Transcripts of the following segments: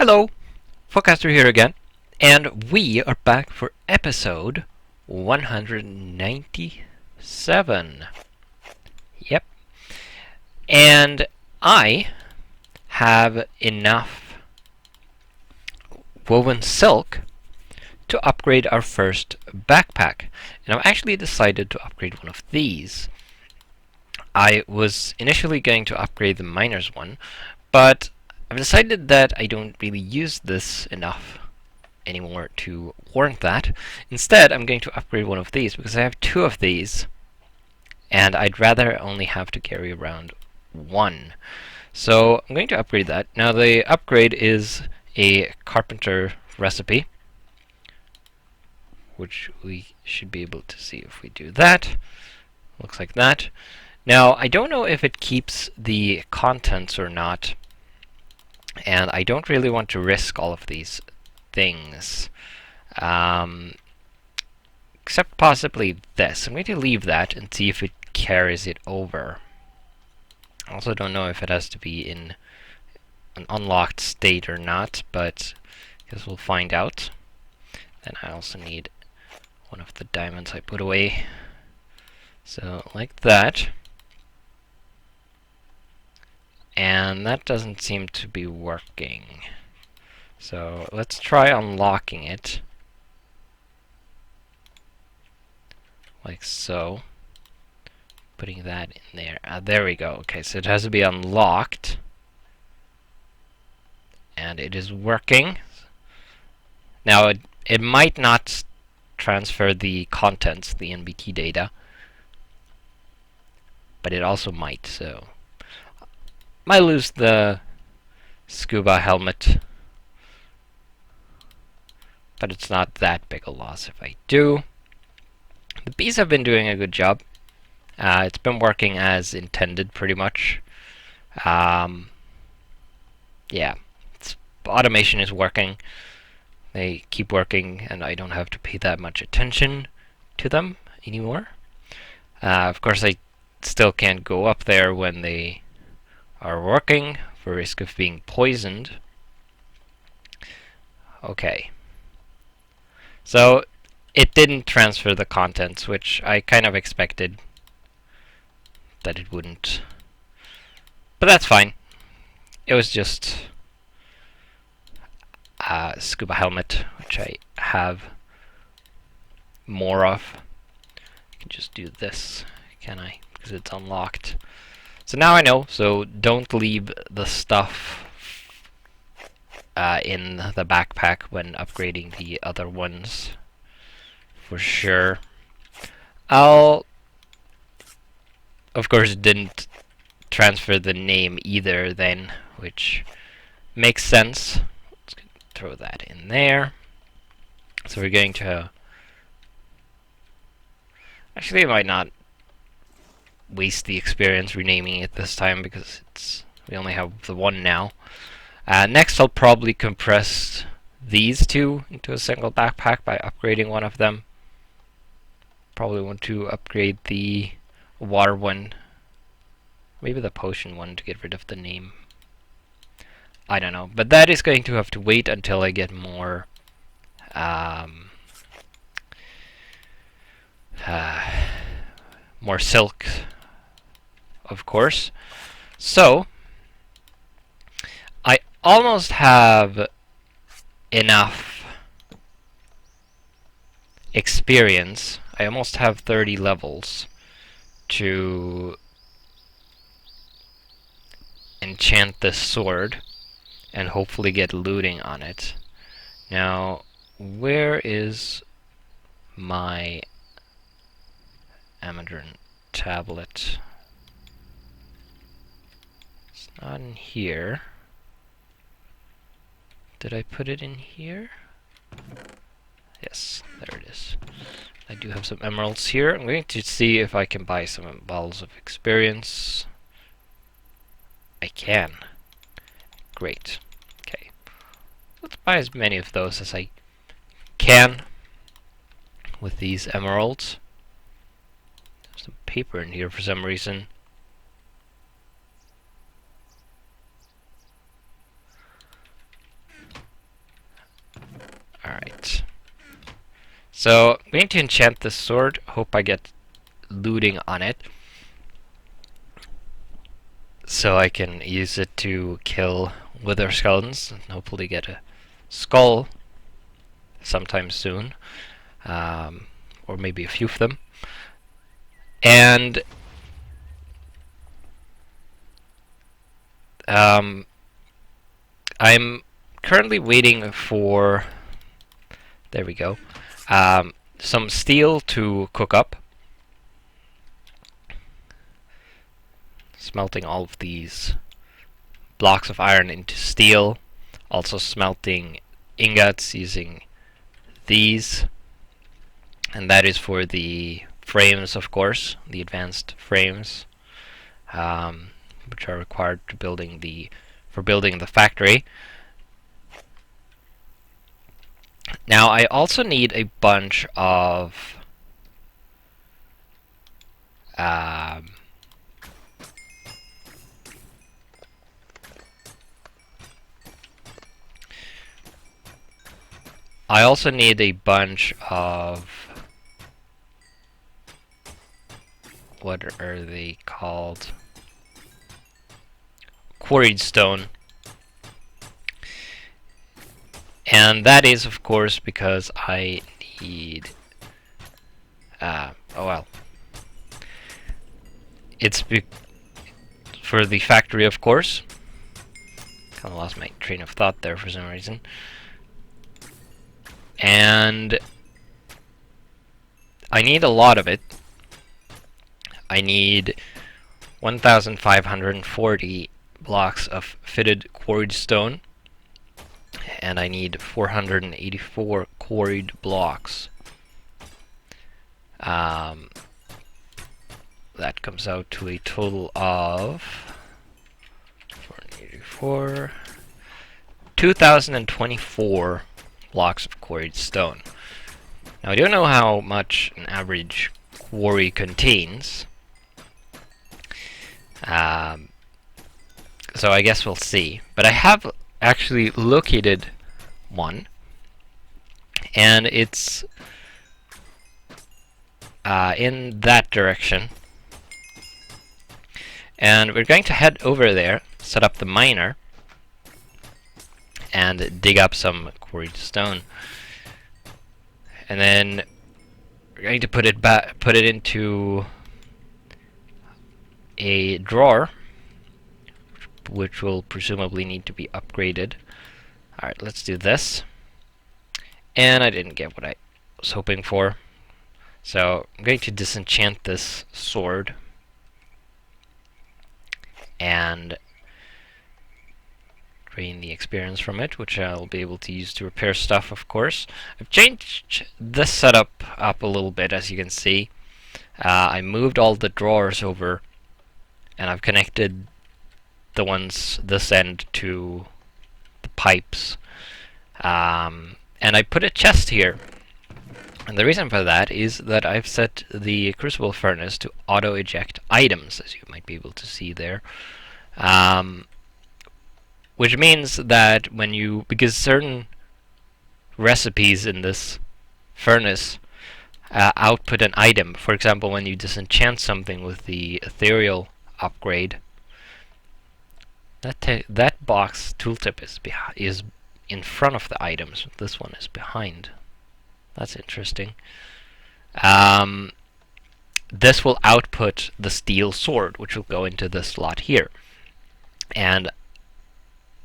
Hello, Forecaster here again, and we are back for episode 197. Yep. And I have enough woven silk to upgrade our first backpack. And I've actually decided to upgrade one of these. I was initially going to upgrade the miner's one, but I've decided that I don't really use this enough anymore to warrant that. Instead, I'm going to upgrade one of these because I have two of these, and I'd rather only have to carry around one. So I'm going to upgrade that. Now the upgrade is a carpenter recipe, which we should be able to see if we do that. Looks like that. Now I don't know if it keeps the contents or not, and I don't really want to risk all of these things. Except possibly this. I'm going to leave that and see if it carries it over. I also don't know if it has to be in an unlocked state or not, but I guess we'll find out. Then I also need one of the diamonds I put away. So, like that. And that doesn't seem to be working. So let's try unlocking it. Like so. Putting that in there. There we go. Okay, so it has to be unlocked. And it is working. Now it might not transfer the contents, the NBT data. But it also might, so might lose the scuba helmet, but it's not that big a loss if I do. The bees have been doing a good job. It's been working as intended, pretty much. Yeah, automation is working. They keep working, and I don't have to pay that much attention to them anymore. Of course, I still can't go up there when they are working, for risk of being poisoned. Okay. So, it didn't transfer the contents, which I kind of expected that it wouldn't. But that's fine. It was just a scuba helmet, which I have more of. I can just do this, can I? Because it's unlocked. So now I know, so don't leave the stuff in the backpack when upgrading the other ones, for sure. Of course, didn't transfer the name either then, which makes sense. Let's throw that in there. So we're going to... Actually, I might not waste the experience renaming it this time because we only have the one now. Next, I'll probably compress these two into a single backpack by upgrading one of them. Probably want to upgrade the water one, maybe the potion one, to get rid of the name. I don't know, but that is going to have to wait until I get more more silk, of course. So I almost have enough experience. I almost have 30 levels to enchant this sword and hopefully get looting on it. Now, where is my Amadrin tablet? It's not in here. Did I put it in here? Yes, there it is. I do have some emeralds here. I'm going to see if I can buy some balls of experience. I can. Great. Okay. Let's buy as many of those as I can with these emeralds. There's some paper in here for some reason. Alright. So, I'm going to enchant this sword. Hope I get looting on it. So I can use it to kill wither skeletons and hopefully get a skull sometime soon. Or maybe a few of them. And I'm currently waiting for, there we go, some steel to cook up. Smelting all of these blocks of iron into steel. Also smelting ingots using these. And that is for the frames, of course, the advanced frames, which are required to building for building the factory. Now I also need a bunch of what are they called? Quarried stone. And that is, of course, because I need... oh well. It's for the factory, of course. Kind of lost my train of thought there for some reason. And I need a lot of it. I need 1,540 blocks of fitted quarried stone. And I need 484 quarried blocks. That comes out to a total of 484, 2,024 blocks of quarried stone. Now I don't know how much an average quarry contains, so I guess we'll see. But I have actually located one, and it's in that direction. And we're going to head over there, set up the miner, and dig up some quarried stone. And then we're going to put it into a drawer, which will presumably need to be upgraded. Alright, let's do this. And I didn't get what I was hoping for. So I'm going to disenchant this sword and drain the experience from it, which I'll be able to use to repair stuff, of course. I've changed this setup up a little bit, as you can see. I moved all the drawers over, and I've connected the ones this end to the pipes. And I put a chest here. And the reason for that is that I've set the crucible furnace to auto-eject items, as you might be able to see there. Which means that because certain recipes in this furnace output an item. For example, when you disenchant something with the ethereal upgrade, that box tooltip is in front of the items. This one is behind. That's interesting. This will output the steel sword, which will go into this slot here. And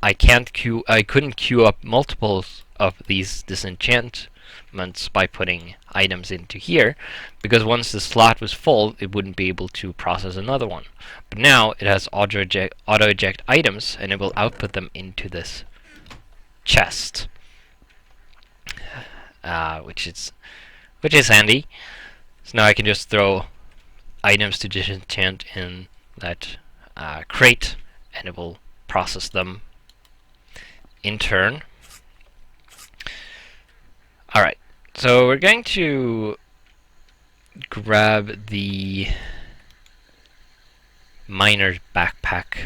I couldn't queue up multiples of these disenchantments by putting items into here, because once the slot was full, it wouldn't be able to process another one. But now it has auto eject items, and it will output them into this chest, which is handy. So now I can just throw items to disenchant in that crate, and it will process them in turn. Alright, so we're going to grab the miner's backpack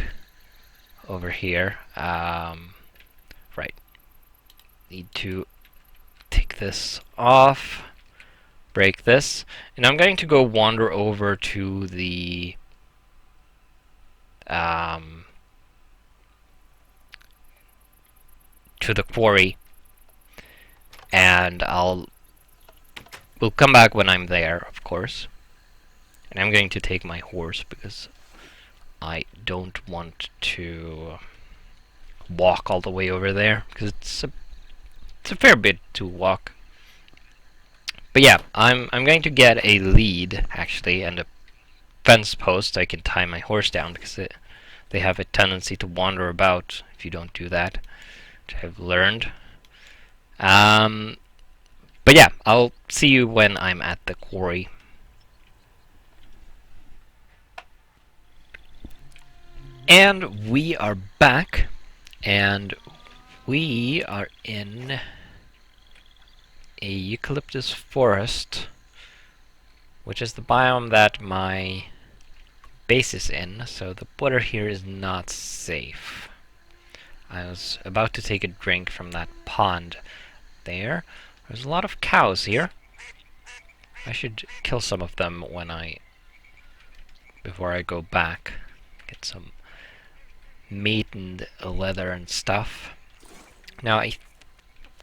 over here. Right. Need to break this off, break this, and I'm going to go wander over to the quarry, and we'll come back when I'm there, of course. And I'm going to take my horse because I don't want to walk all the way over there, because it's a fair bit to walk. But yeah, I'm going to get a lead actually, and a fence post I can tie my horse down, because they have a tendency to wander about if you don't do that, which I've learned. But yeah, I'll see you when I'm at the quarry. And we are back, and we are in a eucalyptus forest, which is the biome that my base is in, so the water here is not safe. I was about to take a drink from that pond there. There's a lot of cows here. I should kill some of them before I go back. Get some meat and leather and stuff. Now I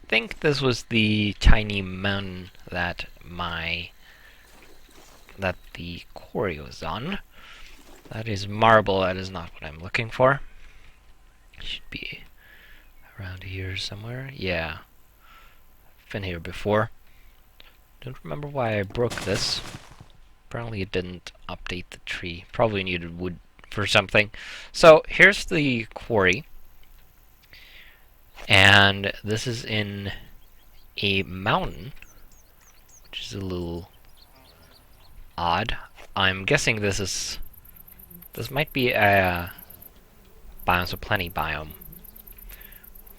think this was the tiny mountain that the quarry was on. That is marble. That is not what I'm looking for. It should be around here somewhere. Yeah. I've been here before. Don't remember why I broke this. Apparently it didn't update the tree. Probably needed wood for something. So here's the quarry. And this is in a mountain, which is a little odd. I'm guessing this might be a Biomes of Plenty biome,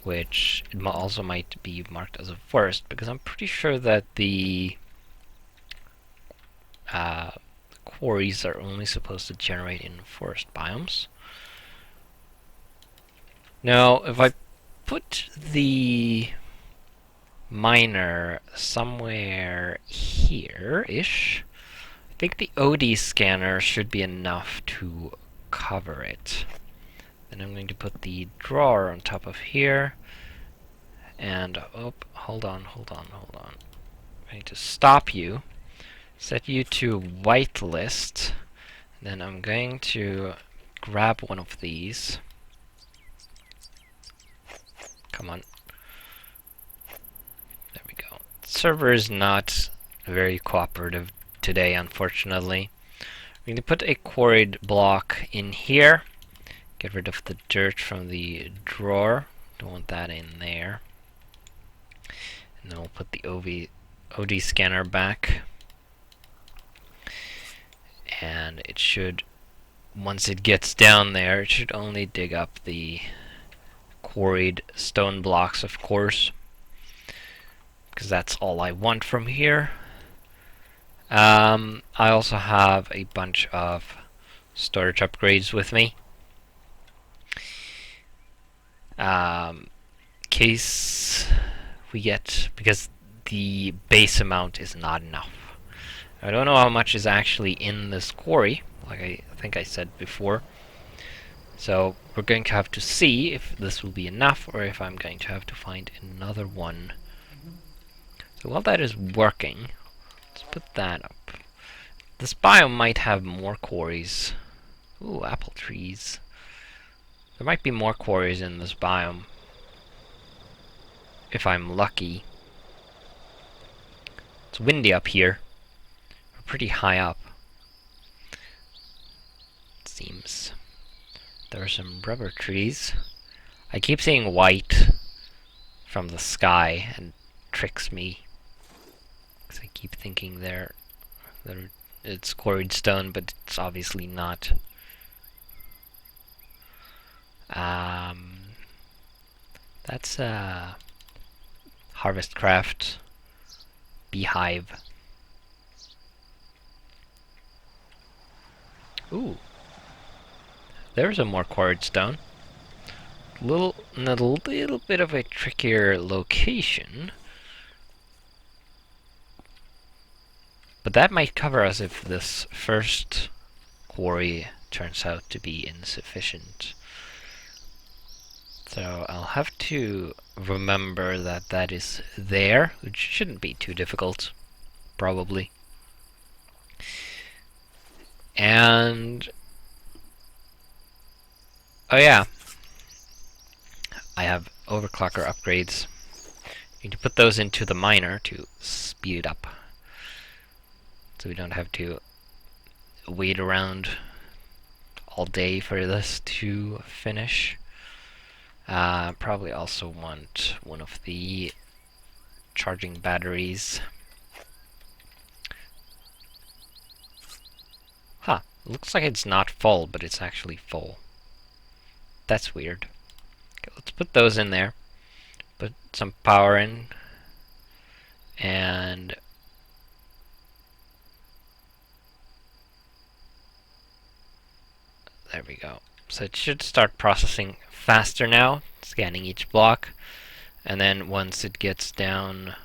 which it also might be marked as a forest, because I'm pretty sure that the quarries are only supposed to generate in forest biomes. Now, if I put the miner somewhere here-ish, I think the OD scanner should be enough to cover it. Then I'm going to put the drawer on top of here, and hold on. I'm going to stop you, set you to whitelist, then I'm going to grab one of these. Come on. There we go. The server is not very cooperative today, unfortunately. I'm going to put a quarried block in here. Get rid of the dirt from the drawer. Don't want that in there. And then we'll put the OD scanner back. And it should, once it gets down there, it should only dig up the quarried stone blocks, of course, because that's all I want from here. I also have a bunch of storage upgrades with me. Case we get, because the base amount is not enough. I don't know how much is actually in this quarry, like I think I said before. So we're going to have to see if this will be enough, or if I'm going to have to find another one. So while that is working, let's put that up. This biome might have more quarries. Ooh, apple trees. There might be more quarries in this biome, if I'm lucky. It's windy up here. We're pretty high up, it seems. There are some rubber trees. I keep seeing white from the sky, and tricks me, because I keep thinking it's quarried stone, but it's obviously not. That's a Railcraft beehive. Ooh, there's a more quarried stone. In a little bit of a trickier location. But that might cover us if this first quarry turns out to be insufficient. So I'll have to remember that that is there, which shouldn't be too difficult, probably. And oh yeah, I have overclocker upgrades. Need to put those into the miner to speed it up, so we don't have to wait around all day for this to finish. Probably also want one of the charging batteries. Huh, looks like it's not full, but it's actually full. That's weird. Okay, let's put those in there. Put some power in. And there we go. So it should start processing faster now, scanning each block. And then once it gets down,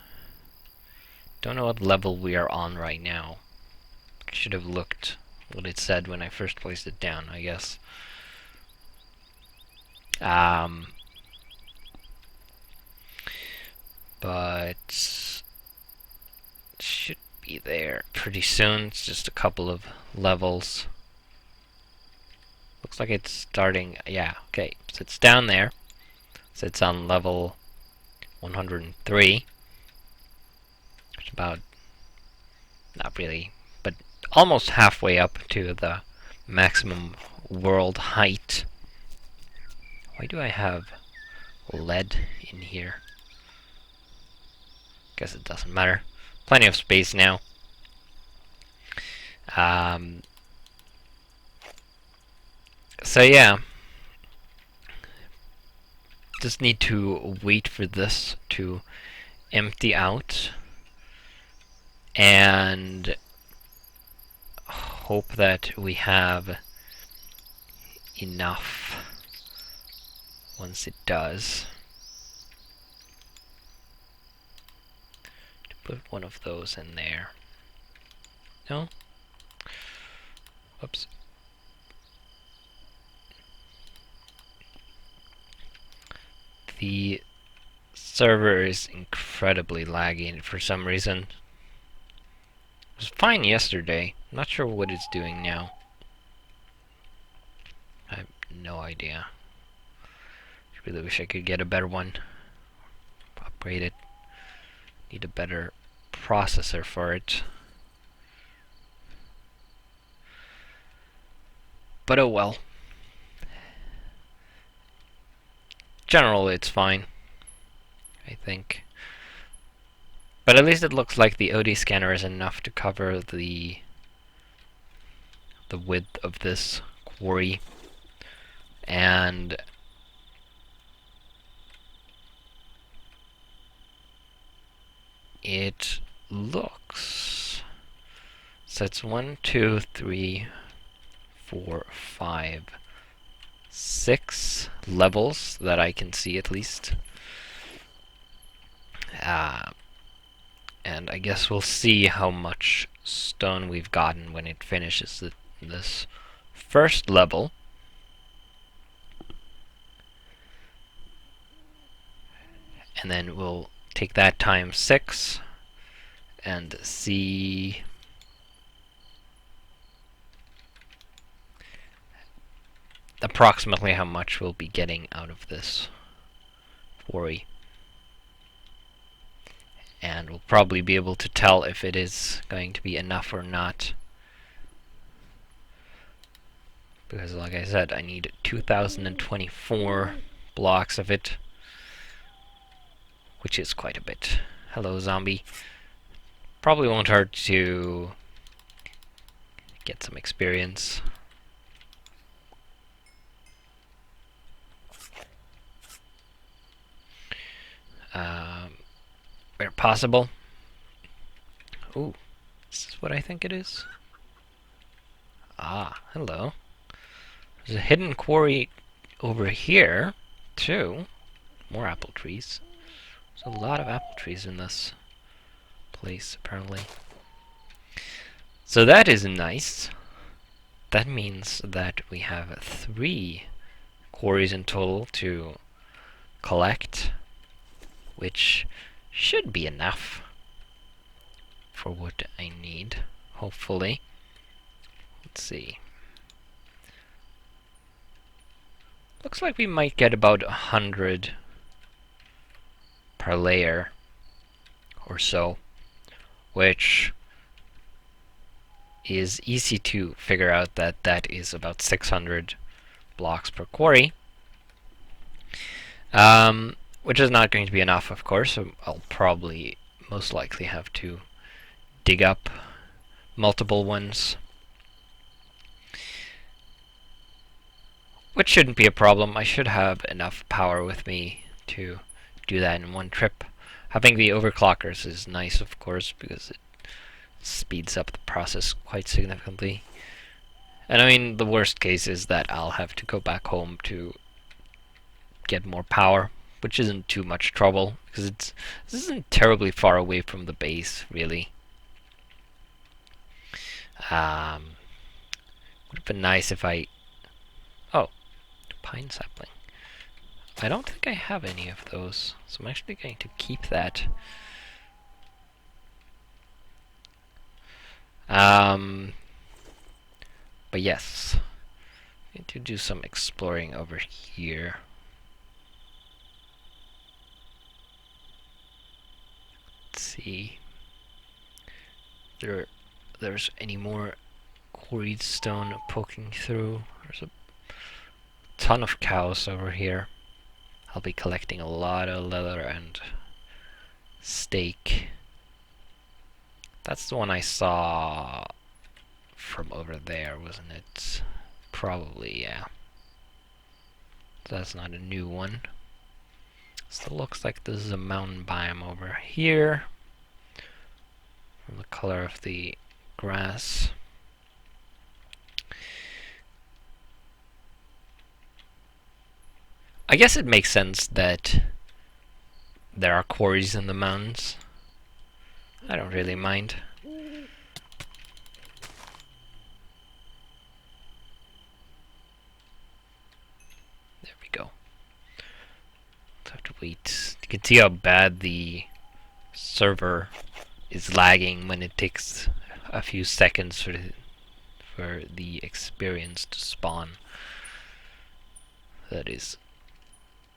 don't know what level we are on right now. I should have looked what it said when I first placed it down, I guess. But it should be there pretty soon. It's just a couple of levels. Looks like it's starting, yeah, okay. So it's down there. So it's on level 103. It's about, not really, but almost halfway up to the maximum world height. Why do I have lead in here? Guess it doesn't matter. Plenty of space now. So yeah, just need to wait for this to empty out and hope that we have enough once it does to put one of those in there. No? Whoops. The server is incredibly laggy for some reason. It was fine yesterday. Not sure what it's doing now. I have no idea. I really wish I could get a better one. Upgrade it. Need a better processor for it. But oh well. Generally, it's fine, I think. But at least it looks like the OD scanner is enough to cover the width of this quarry. And it looks, so it's 1, 2, 3, 4, 5, 6 levels that I can see at least. And I guess we'll see how much stone we've gotten when it finishes this first level. And then we'll take that times 6 and see approximately how much we'll be getting out of this quarry. And we'll probably be able to tell if it is going to be enough or not. Because like I said, I need 2024 blocks of it, which is quite a bit. Hello, zombie. Probably won't hurt to get some experience. Where possible. Ooh, this is what I think it is. Ah, hello. There's a hidden quarry over here, too. More apple trees. There's a lot of apple trees in this place, apparently. So that is nice. That means that we have 3 quarries in total to collect, which should be enough for what I need, hopefully. Let's see. Looks like we might get about 100 per layer or so, which is easy to figure out that that is about 600 blocks per quarry. Which is not going to be enough, of course, so I'll probably most likely have to dig up multiple ones. Which shouldn't be a problem. I should have enough power with me to do that in one trip. Having the overclockers is nice, of course, because it speeds up the process quite significantly. And I mean, the worst case is that I'll have to go back home to get more power, which isn't too much trouble, because this isn't terribly far away from the base, really. Would have been nice if I... Oh, pine sapling. I don't think I have any of those, so I'm actually going to keep that. But yes, I'm going to do some exploring over here. Let's see if there's any more quarried stone poking through. There's a ton of cows over here. I'll be collecting a lot of leather and steak. That's the one I saw from over there, wasn't it? Probably, yeah. That's not a new one. Still looks like this is a mountain biome over here. From the color of the grass. I guess it makes sense that there are quarries in the mountains. I don't really mind. There we go. Let's have to wait. You can see how bad the server is lagging when it takes a few seconds for the experience to spawn. That is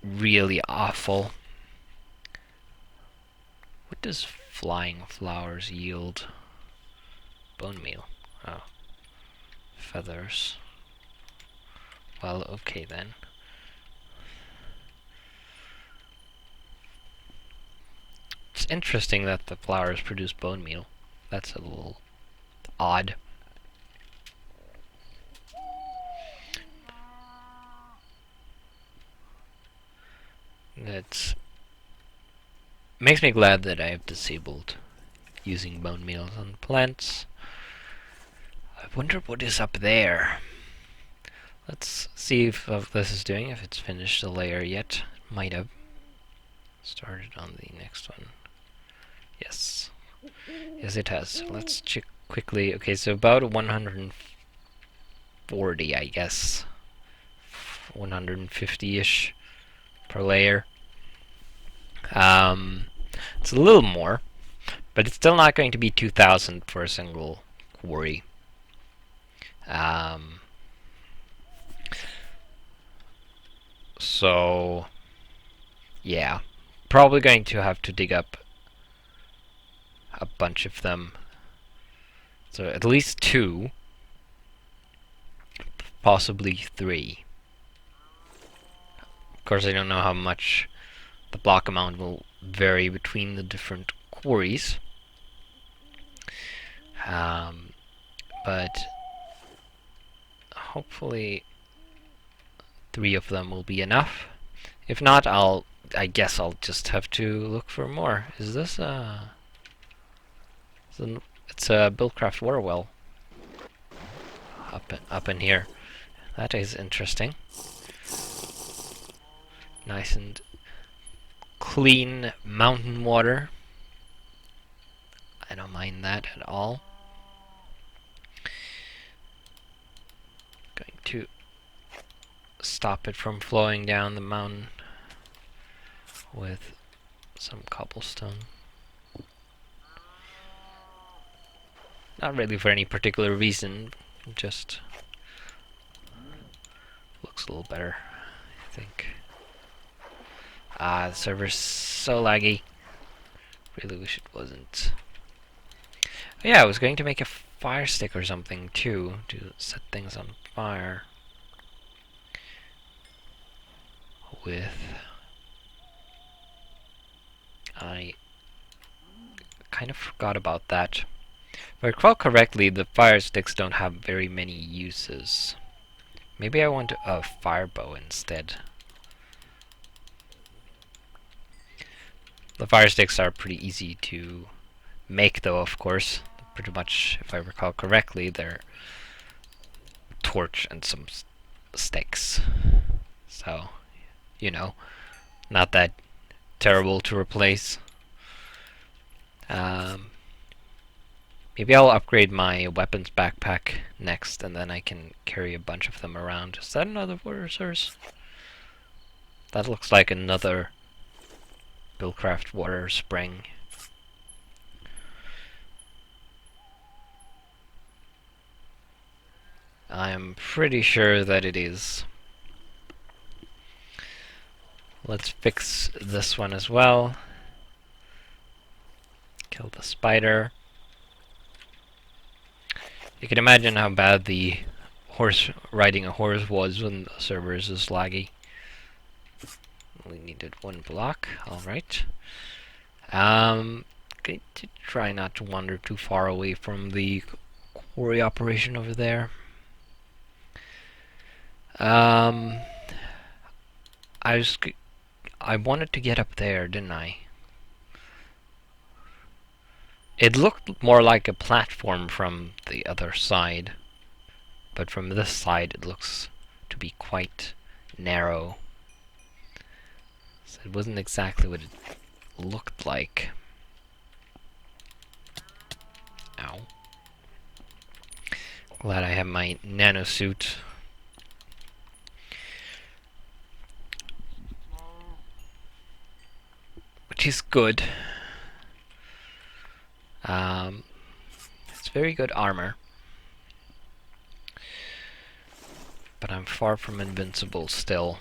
really awful. What does flying flowers yield? Bone meal. Oh. Feathers. Well, okay then. It's interesting that the flowers produce bone meal. That's a little odd. That makes me glad that I have disabled using bone meals on plants. I wonder what is up there. Let's see if this is doing, if it's finished the layer yet. It might have started on the next one. Yes. Yes, it has. Let's check quickly. Okay, so about 140, I guess. 150-ish per layer. It's a little more, but it's still not going to be 2,000 for a single quarry. So, yeah, probably going to have to dig up a bunch of them. So at least 2, possibly 3. Of course, I don't know how much the block amount will vary between the different quarries. But hopefully 3 of them will be enough. If not, I guess I'll just have to look for more. Is this it's a Railcraft water well up in here. That is interesting. Nice and clean mountain water. I don't mind that at all. stop it from flowing down the mountain with some cobblestone. Not really for any particular reason, just looks a little better, I think. The server's so laggy. Really wish it wasn't. Oh, yeah, I was going to make a fire stick or something too, to set things on fire with. I kind of forgot about that. If I recall correctly, the fire sticks don't have very many uses. Maybe I want a fire bow instead. The fire sticks are pretty easy to make, though, of course. Pretty much, if I recall correctly, they're torch and some sticks. So, you know, not that terrible to replace. Maybe I'll upgrade my weapons backpack next, and then I can carry a bunch of them around. Is that another water source? That looks like another Railcraft water spring. I'm pretty sure that it is. Let's fix this one as well. Kill the spider. You can imagine how bad the riding a horse was when the server is this laggy. We needed one block. Alright. Going to try not to wander too far away from the quarry operation over there. I wanted to get up there, didn't I? It looked more like a platform from the other side, but from this side it looks to be quite narrow. So it wasn't exactly what it looked like. Ow. Glad I have my nano suit. Which is good. It's very good armor. But I'm far from invincible still.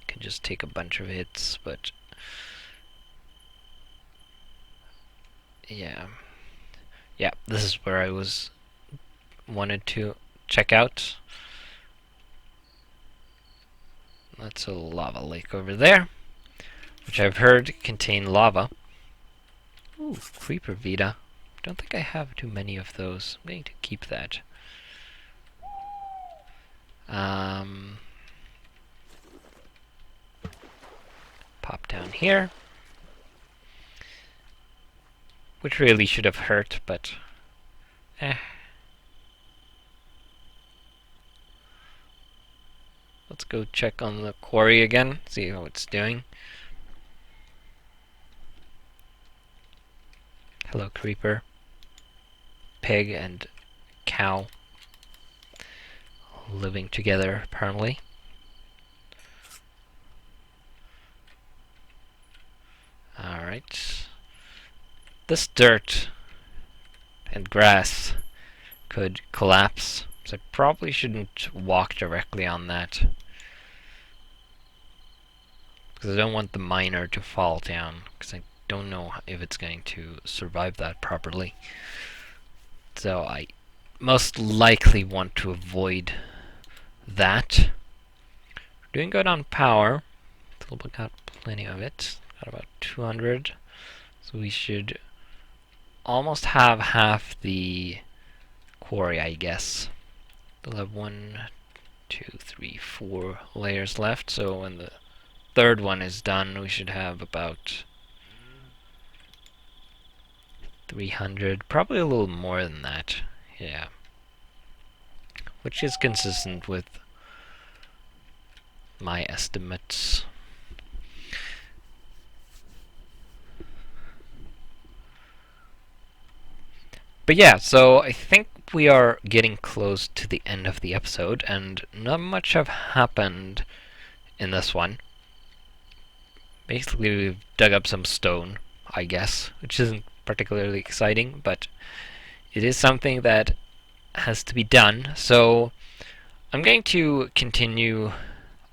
Can just take a bunch of hits, but yeah. Yeah, this is where I wanted to check out. That's a lava lake over there, which I've heard contain lava. Ooh, Creeper Vita. Don't think I have too many of those. I'm going to keep that. Pop down here. Which really should have hurt, but Let's go check on the quarry again, see how it's doing. Hello, creeper. Pig and cow living together, apparently. Alright. This dirt and grass could collapse, so I probably shouldn't walk directly on that. Because I don't want the miner to fall down, because I don't know if it's going to survive that properly. So I most likely want to avoid that. We're doing good on power. Still got plenty of it. Got about 200. So we should almost have half the quarry, I guess. We'll have 1, 2, 3, 4 layers left. So when the third one is done, we should have about 300. Probably a little more than that. Yeah. Which is consistent with my estimates. But yeah, so I think we are getting close to the end of the episode, and not much have happened in this one. Basically, we've dug up some stone, I guess, which isn't particularly exciting, but it is something that has to be done. So I'm going to continue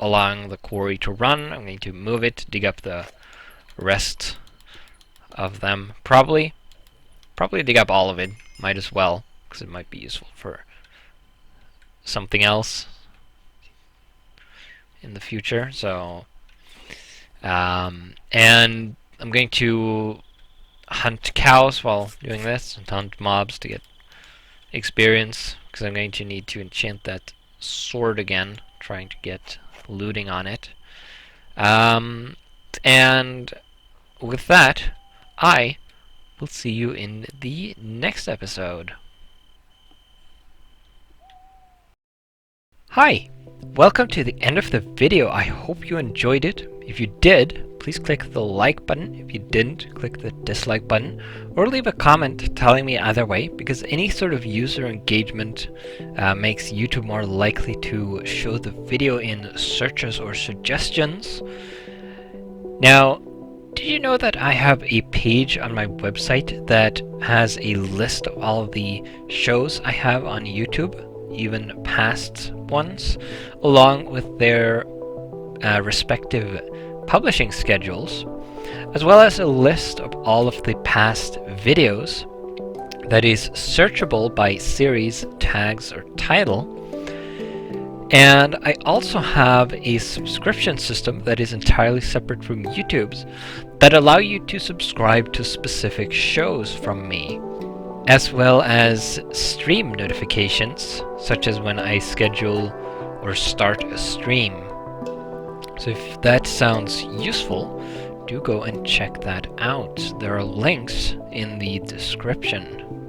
allowing the quarry to run. I'm going to move it, dig up the rest of them. Probably dig up all of it. Might as well, because it might be useful for something else in the future. So, and I'm going to hunt cows while doing this, and hunt mobs to get experience, because I'm going to need to enchant that sword again, trying to get looting on it. And with that, I will see you in the next episode. Hi! Welcome to the end of the video. I hope you enjoyed it. If you did, please click the like button. If you didn't, click the dislike button. Or leave a comment telling me either way, because any sort of user engagement makes YouTube more likely to show the video in searches or suggestions. Now, did you know that I have a page on my website that has a list of all of the shows I have on YouTube, even past ones, along with their respective publishing schedules, as well as a list of all of the past videos that is searchable by series, tags, or title. And I also have a subscription system that is entirely separate from YouTube's that allow you to subscribe to specific shows from me, as well as stream notifications, such as when I schedule or start a stream. So if that sounds useful, do go and check that out. There are links in the description.